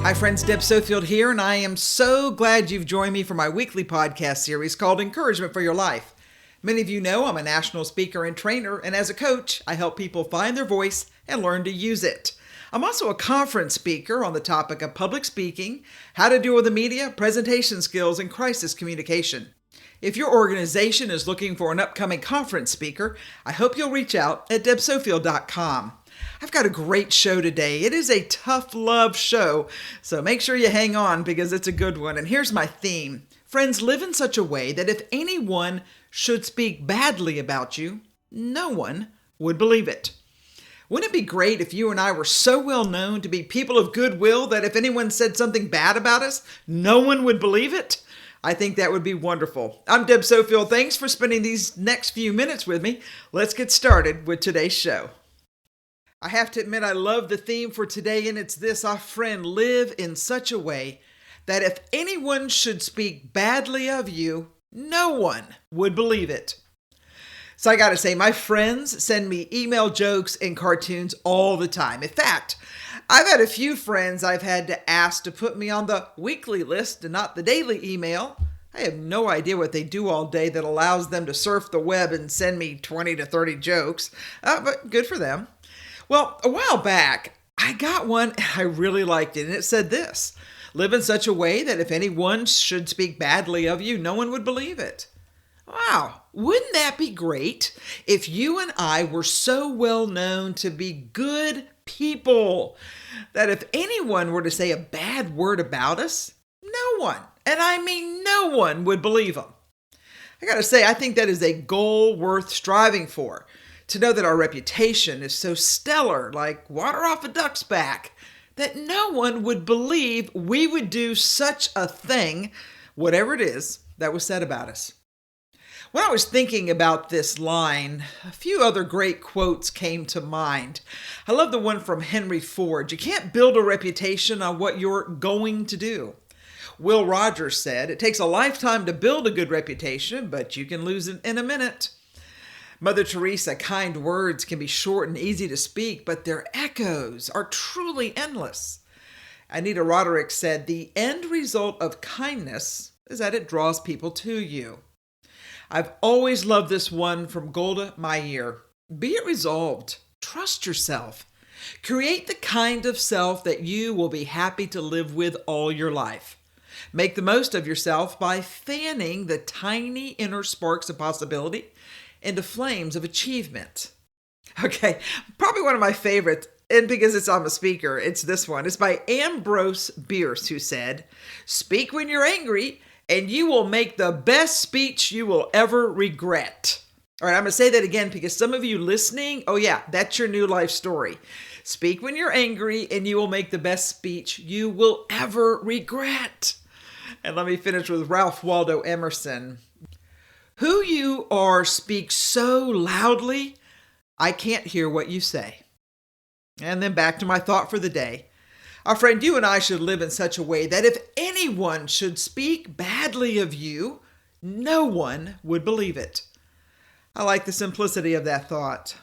Hi friends, Deb Sofield here, and I am so glad you've joined me for my weekly podcast series called Encouragement for Your Life. Many of you know I'm a national speaker and trainer, and as a coach, I help people find their voice and learn to use it. I'm also a conference speaker on the topic of public speaking, how to deal with the media, presentation skills, and crisis communication. If your organization is looking for an upcoming conference speaker, I hope you'll reach out at debsofield.com. I've got a great show today. It is a tough love show, so make sure you hang on because it's a good one. And here's my theme. Friends, live in such a way that if anyone should speak badly about you, no one would believe it. Wouldn't it be great if you and I were so well known to be people of goodwill that if anyone said something bad about us, no one would believe it? I think that would be wonderful. I'm Deb Sofield. Thanks for spending these next few minutes with me. Let's get started with today's show. I have to admit I love the theme for today, and it's this: our friend, live in such a way that if anyone should speak badly of you, no one would believe it. So I gotta say, my friends send me email jokes and cartoons all the time. In fact, I've had a few friends I've had to ask to put me on the weekly list and not the daily email. I have no idea what they do all day that allows them to surf the web and send me 20 to 30 jokes, but good for them. Well, a while back, I got one and I really liked it, and it said this: live in such a way that if anyone should speak badly of you, no one would believe it. Wow, wouldn't that be great if you and I were so well known to be good people that if anyone were to say a bad word about us, no one, and I mean no one, would believe them. I gotta say, I think that is a goal worth striving for. To know that our reputation is so stellar, like water off a duck's back, that no one would believe we would do such a thing, whatever it is that was said about us. When I was thinking about this line, a few other great quotes came to mind. I love the one from Henry Ford: you can't build a reputation on what you're going to do. Will Rogers said, it takes a lifetime to build a good reputation, but you can lose it in a minute. Mother Teresa: kind words can be short and easy to speak, but their echoes are truly endless. Anita Roderick said, the end result of kindness is that it draws people to you. I've always loved this one from Golda Meir: be it resolved, trust yourself. Create the kind of self that you will be happy to live with all your life. Make the most of yourself by fanning the tiny inner sparks of possibility into flames of achievement. Okay, probably one of my favorites, and because I'm a speaker, it's this one. It's by Ambrose Bierce, who said, speak when you're angry, and you will make the best speech you will ever regret. All right, I'm going to say that again because some of you listening, oh yeah, that's your new life story. Speak when you're angry, and you will make the best speech you will ever regret. And let me finish with Ralph Waldo Emerson. Who you are speaks so loudly, I can't hear what you say. And then back to my thought for the day. Our friend, you and I should live in such a way that if anyone should speak badly of you, no one would believe it. I like the simplicity of that thought.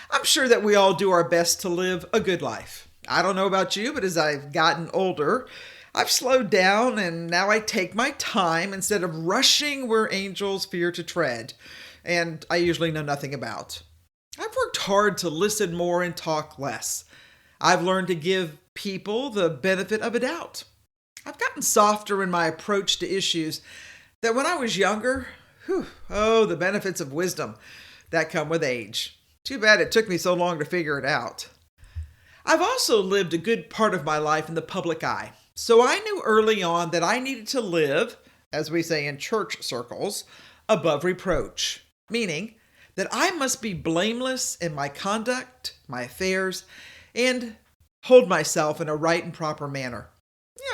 I'm sure that we all do our best to live a good life. I don't know about you, but as I've gotten older, I've slowed down, and now I take my time instead of rushing where angels fear to tread, and I usually know nothing about. I've worked hard to listen more and talk less. I've learned to give people the benefit of a doubt. I've gotten softer in my approach to issues that when I was younger, the benefits of wisdom that come with age. Too bad it took me so long to figure it out. I've also lived a good part of my life in the public eye. So I knew early on that I needed to live, as we say in church circles, above reproach, meaning that I must be blameless in my conduct, my affairs, and hold myself in a right and proper manner.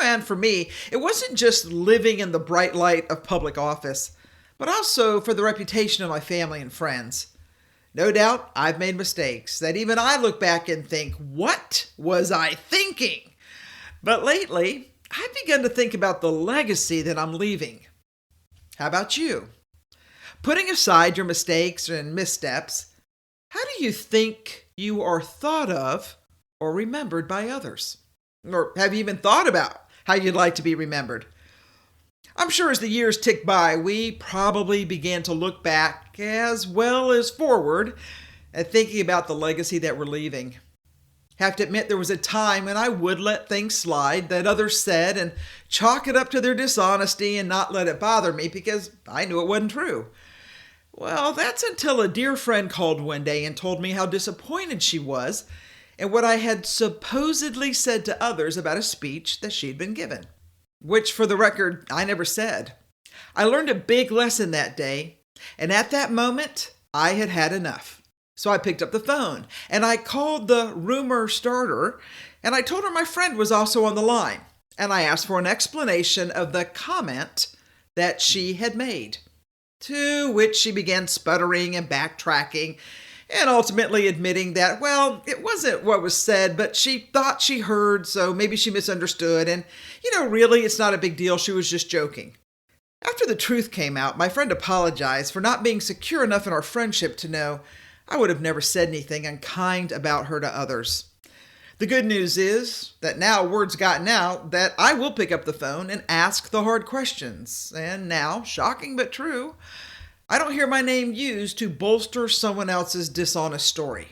And for me, it wasn't just living in the bright light of public office, but also for the reputation of my family and friends. No doubt I've made mistakes that even I look back and think, what was I thinking? But lately, I've begun to think about the legacy that I'm leaving. How about you? Putting aside your mistakes and missteps, how do you think you are thought of or remembered by others? Or have you even thought about how you'd like to be remembered? I'm sure as the years ticked by, we probably began to look back as well as forward at thinking about the legacy that we're leaving. Have to admit, there was a time when I would let things slide that others said and chalk it up to their dishonesty and not let it bother me because I knew it wasn't true. Well, that's until a dear friend called one day and told me how disappointed she was in what I had supposedly said to others about a speech that she'd been given, which, for the record, I never said. I learned a big lesson that day, and at that moment, I had had enough. So I picked up the phone, and I called the rumor starter, and I told her my friend was also on the line, and I asked for an explanation of the comment that she had made. To which she began sputtering and backtracking, and ultimately admitting that, well, it wasn't what was said, but she thought she heard, so maybe she misunderstood, and, really, it's not a big deal, she was just joking. After the truth came out, my friend apologized for not being secure enough in our friendship to know I would have never said anything unkind about her to others. The good news is that now word's gotten out that I will pick up the phone and ask the hard questions. And now, shocking but true, I don't hear my name used to bolster someone else's dishonest story.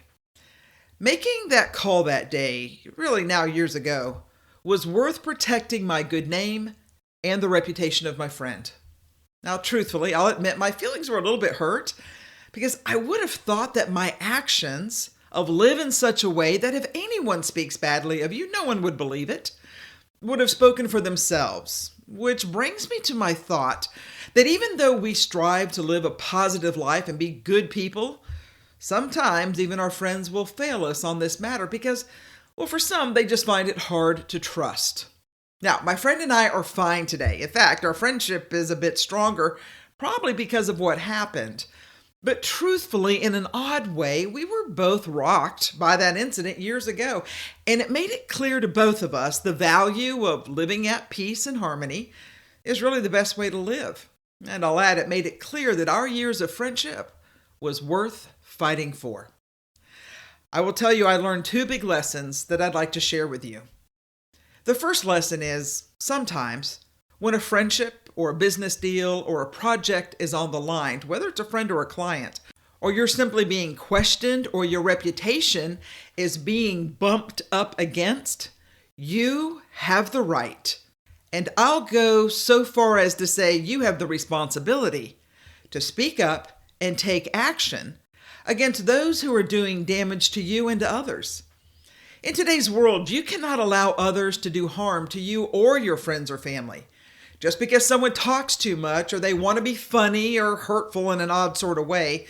Making that call that day, really now years ago, was worth protecting my good name and the reputation of my friend. Now, truthfully, I'll admit my feelings were a little bit hurt because I would have thought that my actions of live in such a way that if anyone speaks badly of you, no one would believe it, would have spoken for themselves. Which brings me to my thought that even though we strive to live a positive life and be good people, sometimes even our friends will fail us on this matter because, well, for some, they just find it hard to trust. Now, my friend and I are fine today. In fact, our friendship is a bit stronger, probably because of what happened. But truthfully, in an odd way, we were both rocked by that incident years ago, and it made it clear to both of us the value of living at peace and harmony is really the best way to live. And I'll add, it made it clear that our years of friendship was worth fighting for. I will tell you, I learned 2 big lessons that I'd like to share with you. The first lesson is, sometimes, when a friendship or a business deal or a project is on the line, whether it's a friend or a client, or you're simply being questioned or your reputation is being bumped up against, you have the right, and I'll go so far as to say you have the responsibility to speak up and take action against those who are doing damage to you and to others. In today's world, you cannot allow others to do harm to you or your friends or family. Just because someone talks too much, or they want to be funny or hurtful in an odd sort of way,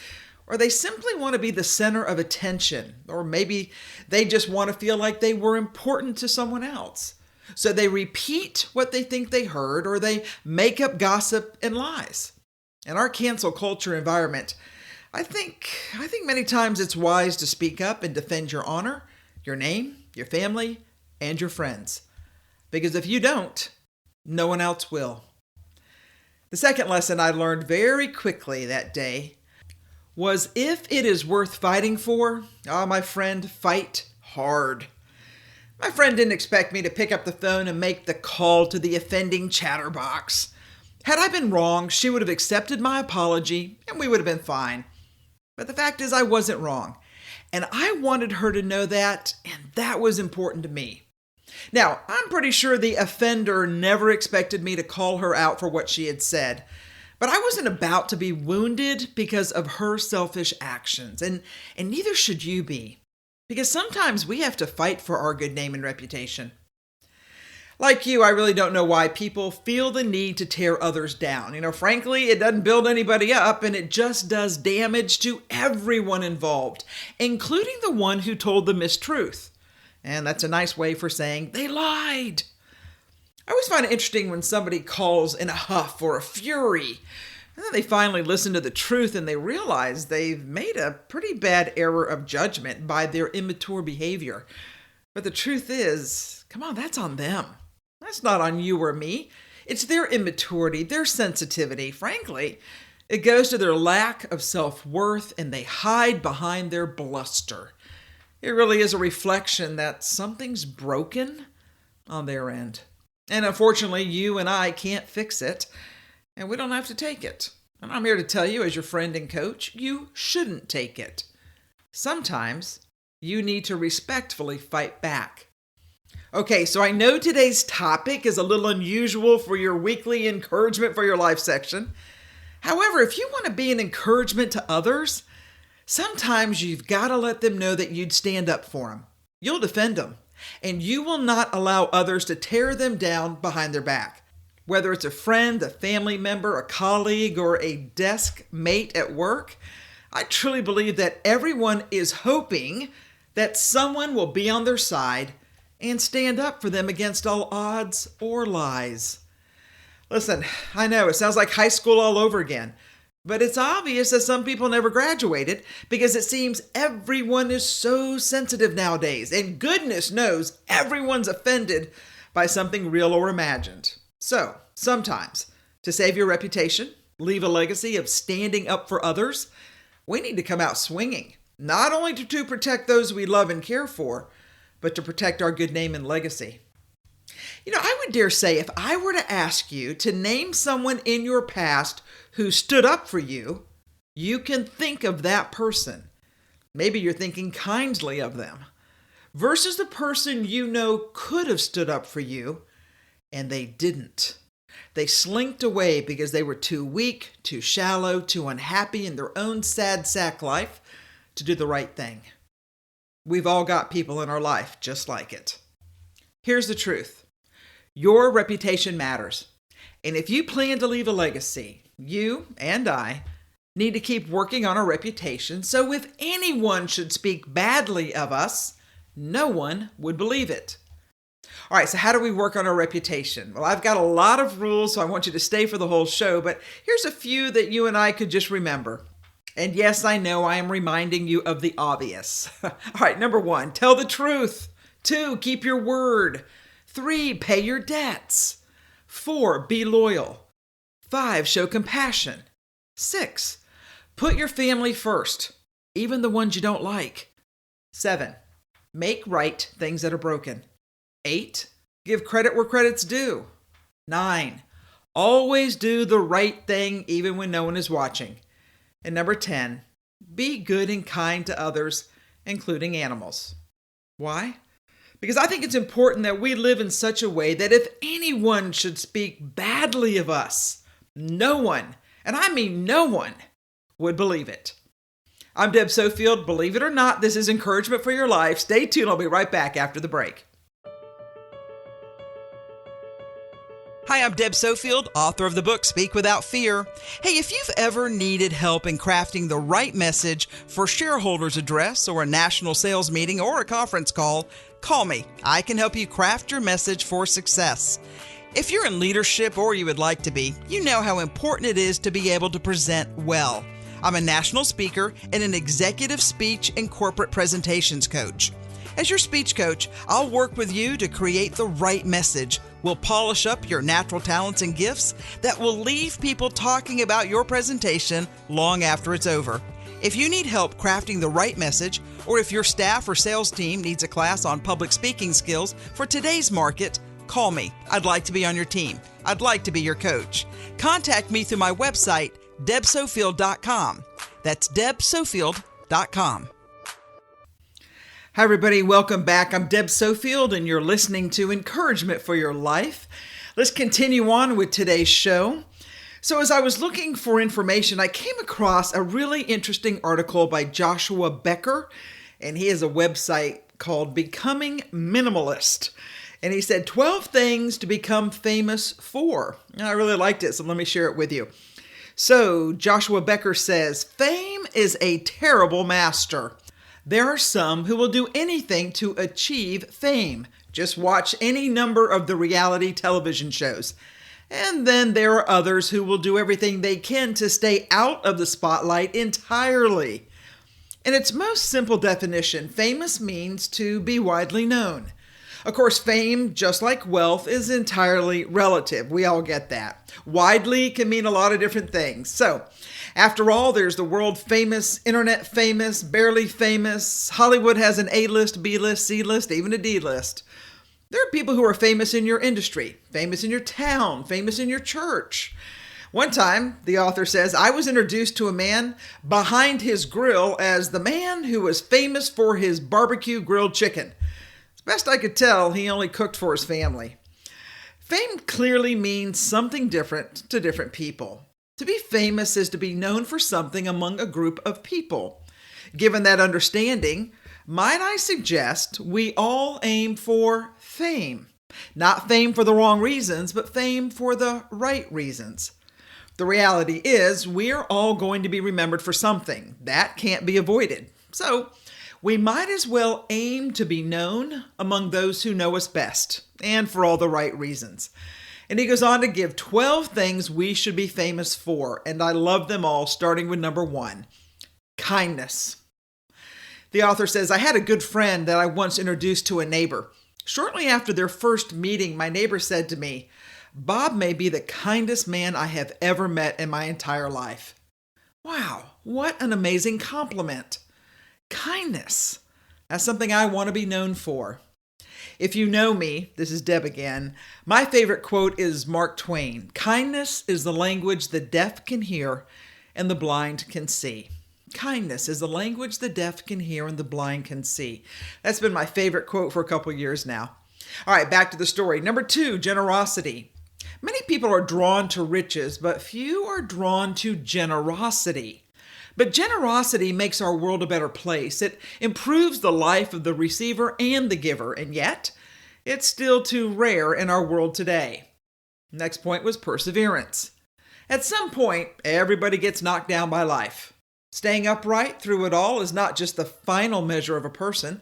or they simply want to be the center of attention, or maybe they just want to feel like they were important to someone else. So they repeat what they think they heard, or they make up gossip and lies. In our cancel culture environment, I think many times it's wise to speak up and defend your honor, your name, your family, and your friends. Because if you don't, no one else will. The second lesson I learned very quickly that day was if it is worth fighting for, my friend, fight hard. My friend didn't expect me to pick up the phone and make the call to the offending chatterbox. Had I been wrong, she would have accepted my apology and we would have been fine. But the fact is I wasn't wrong. And I wanted her to know that, and that was important to me. Now, I'm pretty sure the offender never expected me to call her out for what she had said, but I wasn't about to be wounded because of her selfish actions, and neither should you be, because sometimes we have to fight for our good name and reputation. Like you, I really don't know why people feel the need to tear others down. Frankly, it doesn't build anybody up, and it just does damage to everyone involved, including the one who told the mistruth. And that's a nice way for saying they lied. I always find it interesting when somebody calls in a huff or a fury, and then they finally listen to the truth and they realize they've made a pretty bad error of judgment by their immature behavior. But the truth is, come on, that's on them. That's not on you or me. It's their immaturity, their sensitivity. Frankly, it goes to their lack of self-worth, and they hide behind their bluster. It really is a reflection that something's broken on their end. And unfortunately, you and I can't fix it, and we don't have to take it. And I'm here to tell you, as your friend and coach, you shouldn't take it. Sometimes you need to respectfully fight back. Okay, so I know today's topic is a little unusual for your weekly encouragement for your life section. However, if you want to be an encouragement to others, sometimes you've got to let them know that you'd stand up for them. You'll defend them, and you will not allow others to tear them down behind their back. Whether it's a friend, a family member, a colleague, or a desk mate at work, I truly believe that everyone is hoping that someone will be on their side and stand up for them against all odds or lies. Listen, I know it sounds like high school all over again, but it's obvious that some people never graduated because it seems everyone is so sensitive nowadays, and goodness knows everyone's offended by something real or imagined. So, sometimes, to save your reputation, leave a legacy of standing up for others, we need to come out swinging, not only to protect those we love and care for, but to protect our good name and legacy. I would dare say if I were to ask you to name someone in your past who stood up for you, you can think of that person. Maybe you're thinking kindly of them, versus the person you know could have stood up for you, and they didn't. They slinked away because they were too weak, too shallow, too unhappy in their own sad sack life to do the right thing. We've all got people in our life just like it. Here's the truth. Your reputation matters. And if you plan to leave a legacy, you and I need to keep working on our reputation, so if anyone should speak badly of us, no one would believe it. All right, so how do we work on our reputation? Well, I've got a lot of rules, so I want you to stay for the whole show, but here's a few that you and I could just remember. And yes, I know I am reminding you of the obvious. All right, number 1, tell the truth. 2, keep your word. 3, pay your debts. 4, be loyal. 5, show compassion. 6, put your family first, even the ones you don't like. 7, make right things that are broken. 8, give credit where credit's due. 9, always do the right thing even when no one is watching. And number 10, be good and kind to others, including animals. Why? Because I think it's important that we live in such a way that if anyone should speak badly of us, no one, and I mean no one, would believe it. I'm Deb Sofield. Believe it or not, this is encouragement for your life. Stay tuned. I'll be right back after the break. Hi, I'm Deb Sofield, author of the book, Speak Without Fear. Hey, if you've ever needed help in crafting the right message for shareholders' address or a national sales meeting or a conference call, call me. I can help you craft your message for success. If you're in leadership or you would like to be, you know how important it is to be able to present well. I'm a national speaker and an executive speech and corporate presentations coach. As your speech coach, I'll work with you to create the right message. We'll polish up your natural talents and gifts that will leave people talking about your presentation long after it's over. If you need help crafting the right message, or if your staff or sales team needs a class on public speaking skills for today's market, call me. I'd like to be on your team. I'd like to be your coach. Contact me through my website, debsofield.com. That's debsofield.com. Hi, everybody. Welcome back. I'm Deb Sofield, and you're listening to Encouragement for Your Life. Let's continue on with today's show. So as I was looking for information, I came across a really interesting article by Joshua Becker, and he has a website called Becoming Minimalist. And he said 12 things to become famous for. And I really liked it, so let me share it with you. So Joshua Becker says, fame is a terrible master. There are some who will do anything to achieve fame. Just watch any number of the reality television shows. And then there are others who will do everything they can to stay out of the spotlight entirely. In its most simple definition, famous means to be widely known. Of course, fame, just like wealth, is entirely relative. We all get that. Widely can mean a lot of different things. So, after all, there's the world famous, internet famous, barely famous. Hollywood has an A-list, B-list, C-list, even a D-list. There are people who are famous in your industry, famous in your town, famous in your church. One time, the author says, I was introduced to a man behind his grill as the man who was famous for his barbecue grilled chicken. As best I could tell, he only cooked for his family. Fame clearly means something different to different people. To be famous is to be known for something among a group of people. Given that understanding, might I suggest we all aim for fame? Not fame for the wrong reasons, but fame for the right reasons. The reality is, we're all going to be remembered for something. That can't be avoided. So, we might as well aim to be known among those who know us best, and for all the right reasons. And he goes on to give 12 things we should be famous for, and I love them all, starting with number 1, kindness. The author says, I had a good friend that I once introduced to a neighbor. Shortly after their first meeting, my neighbor said to me, Bob may be the kindest man I have ever met in my entire life. Wow, what an amazing compliment. Kindness. That's something I want to be known for. If you know me, this is Deb again, my favorite quote is Mark Twain. Kindness is the language the deaf can hear and the blind can see. Kindness is the language the deaf can hear and the blind can see. That's been my favorite quote for a couple years now. All right, back to the story. Number 2, generosity. Many people are drawn to riches, but few are drawn to generosity. But generosity makes our world a better place. It improves the life of the receiver and the giver, and yet it's still too rare in our world today. Next point was perseverance. At some point, everybody gets knocked down by life. Staying upright through it all is not just the final measure of a person.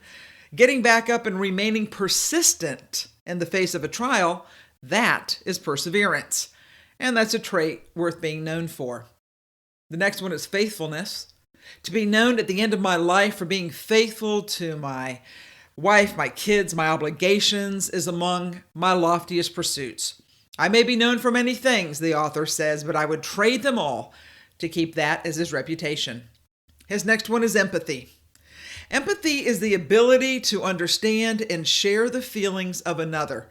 Getting back up and remaining persistent in the face of a trial, that is perseverance. And that's a trait worth being known for. The next one is faithfulness. To be known at the end of my life for being faithful to my wife, my kids, my obligations is among my loftiest pursuits. I may be known for many things, the author says, but I would trade them all to keep that as his reputation. His next one is empathy. Empathy is the ability to understand and share the feelings of another.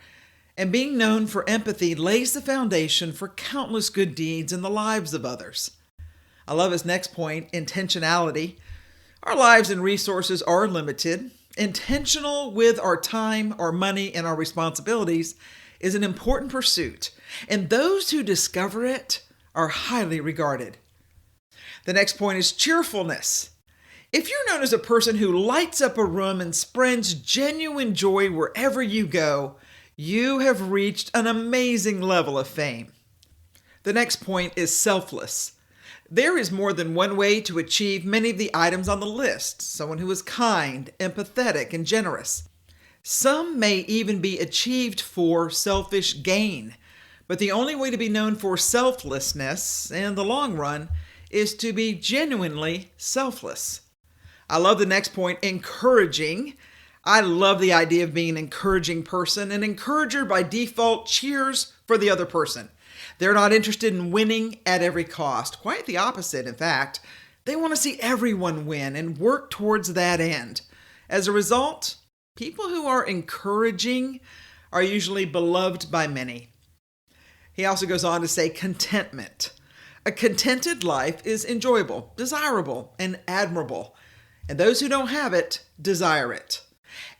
And being known for empathy lays the foundation for countless good deeds in the lives of others. I love his next point, intentionality. Our lives and resources are limited. Intentional with our time, our money, and our responsibilities is an important pursuit, and those who discover it are highly regarded. The next point is cheerfulness. If you're known as a person who lights up a room and spreads genuine joy wherever you go, you have reached an amazing level of fame. The next point is selfless. There is more than one way to achieve many of the items on the list. Someone who is kind, empathetic, and generous. Some may even be achieved for selfish gain. But the only way to be known for selflessness in the long run is to be genuinely selfless. I love the next point, encouraging. I love the idea of being an encouraging person. An encourager by default cheers for the other person. They're not interested in winning at every cost. Quite the opposite, in fact. They want to see everyone win and work towards that end. As a result, people who are encouraging are usually beloved by many. He also goes on to say contentment. A contented life is enjoyable, desirable, and admirable. And those who don't have it desire it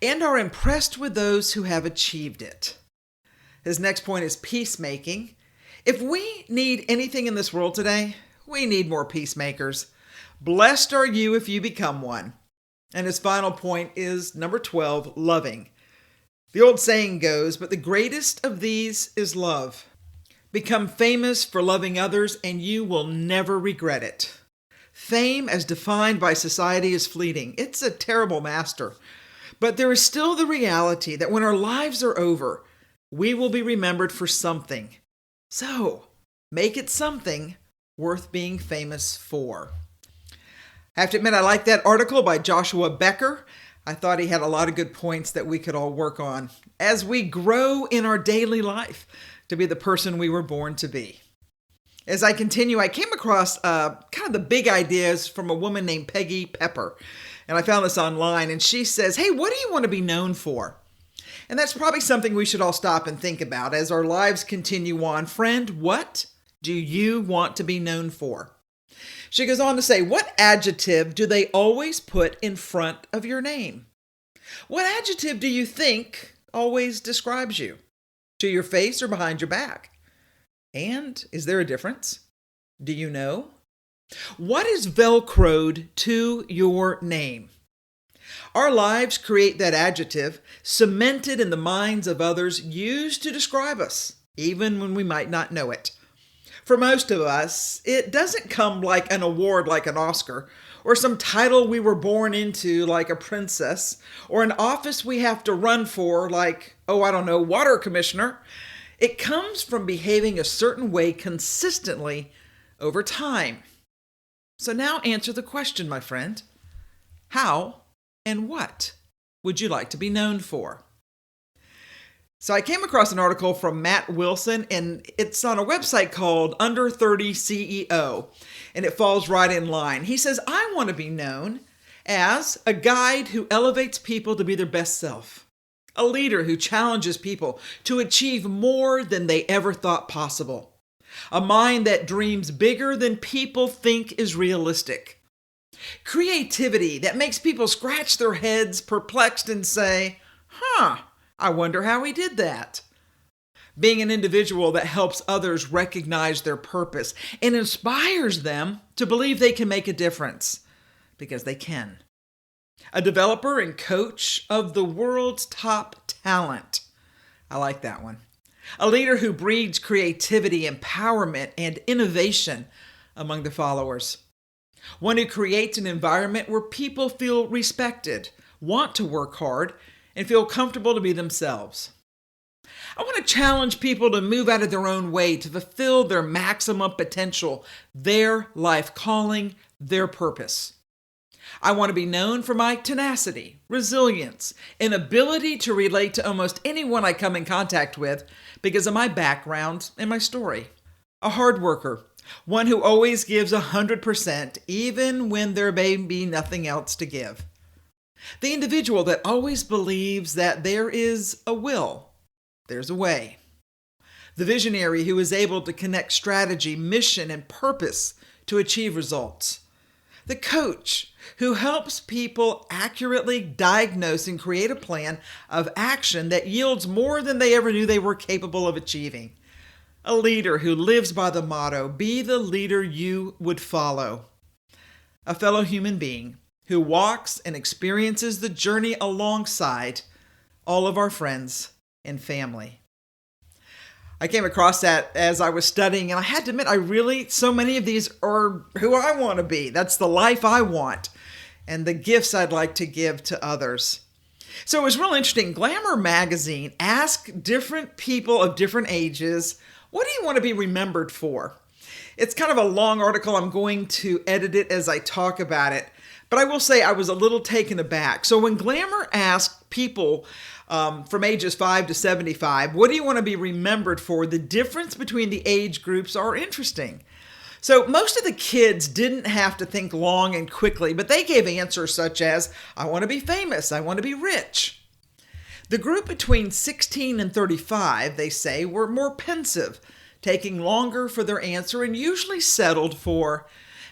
and are impressed with those who have achieved it. His next point is peacemaking. If we need anything in this world today, we need more peacemakers. Blessed are you if you become one. And his final point is number 12, loving. The old saying goes, but the greatest of these is love. Become famous for loving others and you will never regret it. Fame as defined by society is fleeting. It's a terrible master. But there is still the reality that when our lives are over, we will be remembered for something. So, make it something worth being famous for. I have to admit, I like that article by Joshua Becker. I thought he had a lot of good points that we could all work on as we grow in our daily life to be the person we were born to be. As I continue, I came across kind of the big ideas from a woman named Peggy Pepper. And I found this online, and she says, hey, what do you want to be known for? And that's probably something we should all stop and think about as our lives continue on. Friend, what do you want to be known for? She goes on to say, what adjective do they always put in front of your name? What adjective do you think always describes you? To your face or behind your back? And is there a difference? Do you know? What is Velcroed to your name? Our lives create that adjective, cemented in the minds of others, used to describe us, even when we might not know it. For most of us, it doesn't come like an award like an Oscar, or some title we were born into like a princess, or an office we have to run for like, water commissioner. It comes from behaving a certain way consistently over time. So now answer the question, my friend. How and what would you like to be known for? So I came across an article from Matt Wilson, and it's on a website called Under 30 CEO, and it falls right in line. He says, I want to be known as a guide who elevates people to be their best self, a leader who challenges people to achieve more than they ever thought possible, a mind that dreams bigger than people think is realistic, creativity that makes people scratch their heads perplexed and say, I wonder how he did that. Being an individual that helps others recognize their purpose and inspires them to believe they can make a difference, because they can. A developer and coach of the world's top talent. I like that one. A leader who breeds creativity, empowerment, and innovation among the followers. One who creates an environment where people feel respected, want to work hard, and feel comfortable to be themselves. I want to challenge people to move out of their own way to fulfill their maximum potential, their life calling, their purpose. I want to be known for my tenacity, resilience, and ability to relate to almost anyone I come in contact with because of my background and my story. A hard worker, one who always gives 100% even when there may be nothing else to give. The individual that always believes that there is a will, there's a way. The visionary who is able to connect strategy, mission, and purpose to achieve results. The coach who helps people accurately diagnose and create a plan of action that yields more than they ever knew they were capable of achieving. A leader who lives by the motto, be the leader you would follow. A fellow human being who walks and experiences the journey alongside all of our friends and family. I came across that as I was studying, and I had to admit, so many of these are who I want to be. That's the life I want, and the gifts I'd like to give to others. So it was real interesting. Glamour magazine asked different people of different ages, what do you want to be remembered for? It's kind of a long article. I'm going to edit it as I talk about it. But I will say I was a little taken aback. So when Glamour asked people from ages 5 to 75, what do you want to be remembered for? The difference between the age groups are interesting. So most of the kids didn't have to think long and quickly, but they gave answers such as, I want to be famous, I want to be rich. The group between 16 and 35, they say, were more pensive, taking longer for their answer and usually settled for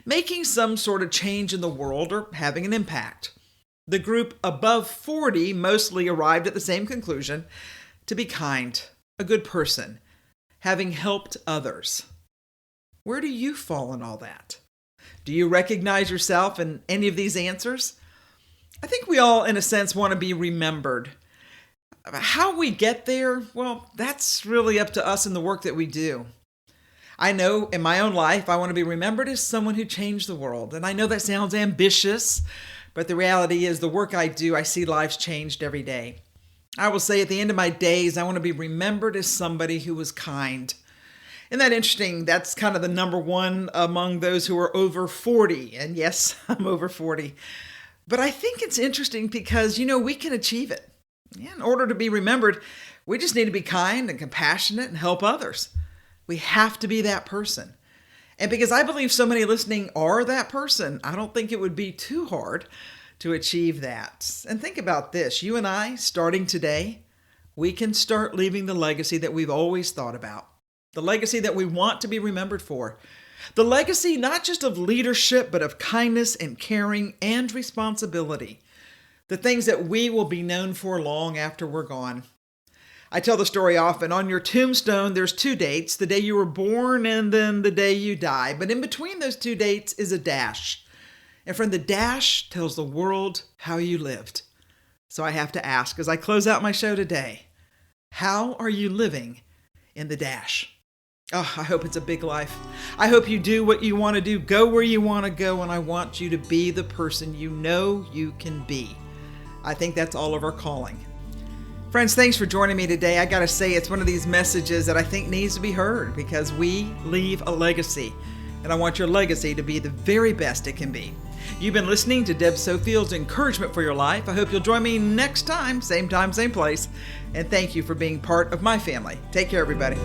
making some sort of change in the world or having an impact. The group above 40 mostly arrived at the same conclusion, to be kind, a good person, having helped others. Where do you fall in all that? Do you recognize yourself in any of these answers? I think we all, in a sense, want to be remembered. How we get there, well, that's really up to us in the work that we do. I know in my own life, I want to be remembered as someone who changed the world. And I know that sounds ambitious, but the reality is the work I do, I see lives changed every day. I will say at the end of my days, I want to be remembered as somebody who was kind. Isn't that interesting? That's kind of the number one among those who are over 40. And yes, I'm over 40. But I think it's interesting because, we can achieve it. In order to be remembered, we just need to be kind and compassionate and help others. We have to be that person. And because I believe so many listening are that person, I don't think it would be too hard to achieve that. And think about this. You and I, starting today, we can start leaving the legacy that we've always thought about, the legacy that we want to be remembered for, the legacy not just of leadership, but of kindness and caring and responsibility, the things that we will be known for long after we're gone. I tell the story often. On your tombstone, there's 2 dates, the day you were born and then the day you die. But in between those 2 dates is a dash. And from the dash tells the world how you lived. So I have to ask, as I close out my show today, how are you living in the dash? Oh, I hope it's a big life. I hope you do what you want to do, go where you want to go, and I want you to be the person you know you can be. I think that's all of our calling. Friends, thanks for joining me today. I got to say, it's one of these messages that I think needs to be heard because we leave a legacy, and I want your legacy to be the very best it can be. You've been listening to Deb Sofield's Encouragement for Your Life. I hope you'll join me next time, same place. And thank you for being part of my family. Take care, everybody.